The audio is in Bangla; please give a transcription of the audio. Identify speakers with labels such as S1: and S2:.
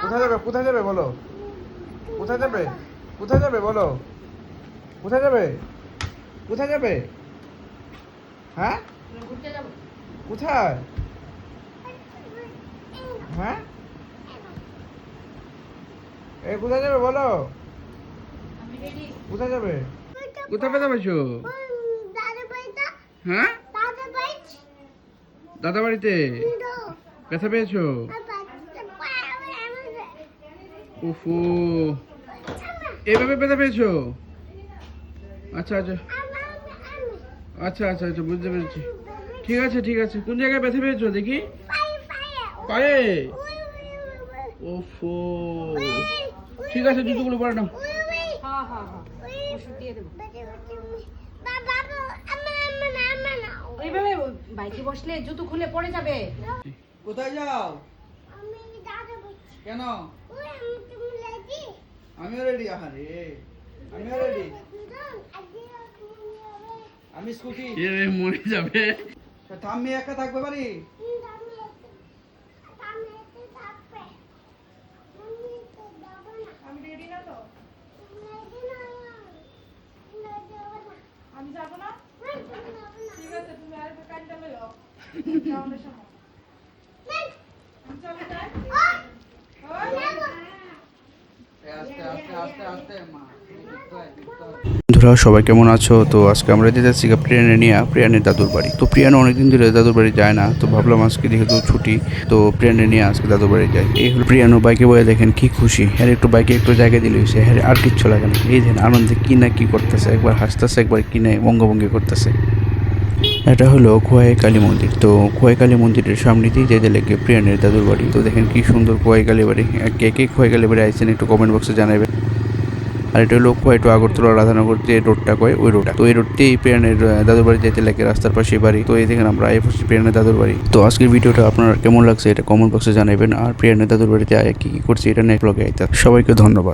S1: কোথায় যাবে কোথায় যাবে বলো কোথায় যাবে কোথায় যাবে বলো কোথায় যাবে কোথায় যাবে হ্যাঁ
S2: ঘুরতে যাবো।
S1: কোথায় হ্যাঁ এই কোথায় যাবে বলো
S2: আমি রেডি।
S1: কোথায় যাবে কোথায় পেতে পেয়েছো হ্যাঁ দাদা বাড়িতে ব্যথা পেয়েছো উফু এইভাবে ব্যথা পেয়েছো আচ্ছা আচ্ছা আচ্ছা আচ্ছা আচ্ছা বুঝতে পেরেছি ঠিক আছে ঠিক আছে কোন জায়গায় ব্যথা পেয়েছো দেখি পায়ে ওফো ঠিক আছে জুতোগুলো পরে নাও
S2: হ্যাঁ হ্যাঁ হ্যাঁ ওষুধ দিয়ে দেবো। এইভাবে বাইকে বসলে জুতো খুলে পড়ে যাবে।
S1: কোথায় যাও কেন আমিও রেডি আহারে আমিও রেডি আমি স্কুটি মরে যাবে থাম্মি একা থাকবে বাড়ি
S2: আমি রেডি না তো, আমি যাবো না। ঠিক আছে তুমি আর একটা কাজটা লইও যাওয়ার সময় আমি চলে যাই।
S1: আস্তে আস্তে আস্তে আস্তে মা
S3: বন্ধুরা সবাই কেমন আছো? তো আজকে আমরা যেতে যাচ্ছি প্রিয়ানে নিয়ে প্রিয়ানের দাদুর বাড়ি। তো প্রিয়ান অনেকদিন ধরে দাদুর বাড়ি যায় না, তো ভাবলাম আজকে যেহেতু ছুটি তো প্রিয়ানে নিয়ে আজকে দাদুর বাড়ি যাই। এই হলো প্রিয়ানো বাইকে বয়ে দেখেন কি খুশি, হ্যাঁ একটু বাইকে একটু জায়গা দিলে হয়েছে, হ্যাঁ আর কিচ্ছু লাগে না। এই দেন আনন্দে কি না কি করতেছে, একবার হাসতেছে একবার কি না বঙ্গভঙ্গি করতেছে। এটা হলো খোয়াই কালী মন্দির। তো খোয়াই কালী মন্দিরের সামনে দিয়ে যেতে লেগে প্রিয়ানের দাদুর বাড়ি। তো দেখেন কি সুন্দর খোয়াই কালী বাড়ি। কে কে খোয়াই কালী বাড়ি আইছেন একটু কমেন্ট বক্সে জানাবেন। আর এটা হলো একটু আগরতলা রাধানগর যে রোডটা কয় ওই রোডটা। তো এই রোডতেই প্রিয়ানের দাদুর বাড়ি যেতে লাগে, রাস্তার পাশে বাড়ি। তো এই দেখেন আমরা পড়ছি প্রিয়ানের দাদুর বাড়ি। তো আজকের ভিডিওটা আপনার কেমন লাগছে এটা কমেন্ট বক্সে জানাবেন। আর প্রিয়ানের দাদুর বাড়িতে কি কি করছি এটা নেক্সট ব্লগে আইতা। সবাইকে ধন্যবাদ।